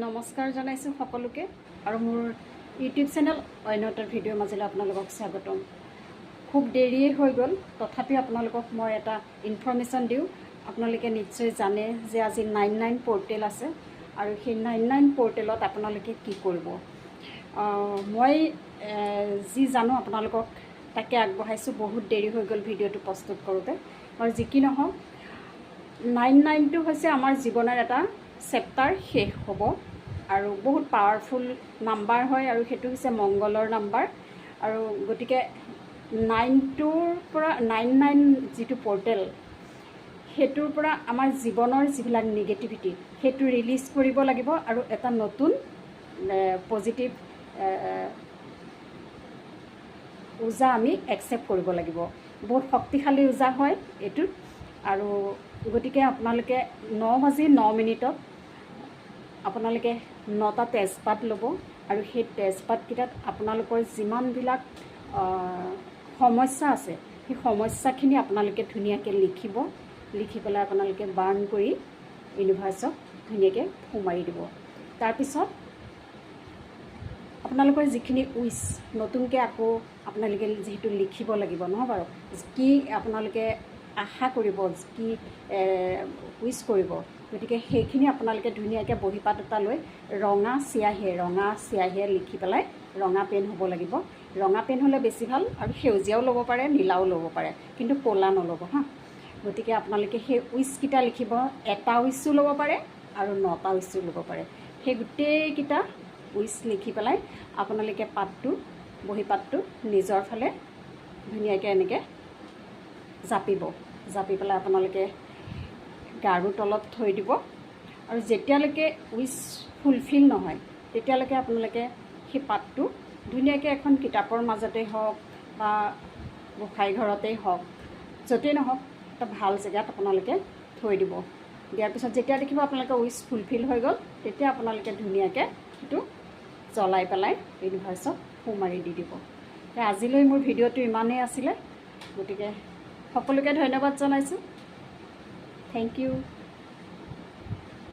নমস্কাৰ জনাইছোঁ সকলোকে আৰু মোৰ ইউটিউব চেনেল অন্য এটা ভিডিঅ'ৰ মাজলৈ আপোনালোকক স্বাগতম। খুব দেৰিয়ে হৈ গ'ল, তথাপিও আপোনালোকক মই এটা ইনফৰ্মেশ্যন দিওঁ। আপোনালোকে নিশ্চয় জানে যে আজি 99 পৰ্টেল আছে আৰু সেই 99 পৰ্টেলত আপোনালোকে কি কৰিব। মই যি জানো আপোনালোকক তাকে আগবঢ়াইছোঁ। বহুত দেৰি হৈ গ'ল ভিডিঅ'টো প্ৰস্তুত কৰোঁতে। আৰু যি কি নহওক, 99টো হৈছে আমাৰ জীৱনৰ এটা চেপ্টাৰ শেষ হ'ব আৰু বহুত পাৱাৰফুল নাম্বাৰ হয় আৰু সেইটো হৈছে মংগলৰ নাম্বাৰ। আৰু গতিকে 9টোৰ পৰা 99 যিটো পৰ্টেল, সেইটোৰ পৰা আমাৰ জীৱনৰ যিবিলাক নিগেটিভিটি সেইটো ৰিলিজ কৰিব লাগিব আৰু এটা নতুন পজিটিভ উৰ্জা আমি একচেপ্ট কৰিব লাগিব। বহুত শক্তিশালী উৰ্জা হয় এইটোত। আৰু গতিকে আপোনালোকে 9:09 আপোনালোকে 9টা তেজপাত ল'ব আৰু সেই তেজপাতকেইটাত আপোনালোকৰ যিমানবিলাক সমস্যা আছে সেই সমস্যাখিনি আপোনালোকে ধুনীয়াকৈ লিখিব। লিখি পেলাই আপোনালোকে বাৰ্ণ কৰি ইউনিভাৰ্চক ধুনীয়াকৈ সোমাই দিব। তাৰপিছত আপোনালোকৰ যিখিনি উইচ নতুনকৈ আকৌ আপোনালোকে যিহেতু লিখিব লাগিব নহয় বাৰু, কি আপোনালোকে আশা কৰিব, কি উইচ কৰিব, গতিকে সেইখিনি আপোনালোকে ধুনীয়াকৈ বহীপাত এটা লৈ ৰঙা চিয়াহীয়ে লিখি পেলাই, ৰঙা পেন হ'ব লাগিব। ৰঙা পেন হ'লে বেছি ভাল, আৰু সেউজীয়াও ল'ব পাৰে, নীলাও ল'ব পাৰে, কিন্তু ক'লা নল'ব হা। গতিকে আপোনালোকে সেই উইচকেইটা লিখিব। এটা উইচো ল'ব পাৰে আৰু 9টা উইচো ল'ব পাৰে। সেই গোটেইকেইটা উইচ লিখি পেলাই আপোনালোকে বহীপাতটো নিজৰ ফালে ধুনীয়াকৈ এনেকৈ জাপি পেলাই আপোনালোকে গাৰুৰ তলত থৈ দিব। আৰু যেতিয়ালৈকে উইচ ফুলফিল নহয় তেতিয়ালৈকে আপোনালোকে সেই পাতটো ধুনীয়াকৈ এখন কিতাপৰ মাজতেই হওক বা গোঁসাই ঘৰতেই হওক, য'তেই নহওক এটা ভাল জেগাত আপোনালোকে থৈ দিব। দিয়াৰ পিছত যেতিয়া দেখিব আপোনালোকে উইচ ফুলফিল হৈ গ'ল, তেতিয়া আপোনালোকে ধুনীয়াকৈ সেইটো জ্বলাই পেলাই ইউনিভাৰ্চত মাৰি দি দিব। আজিলৈ মোৰ ভিডিঅ'টো ইমানেই আছিলে। গতিকে সকলোকে ধন্যবাদ জনাইছোঁ। Thank U.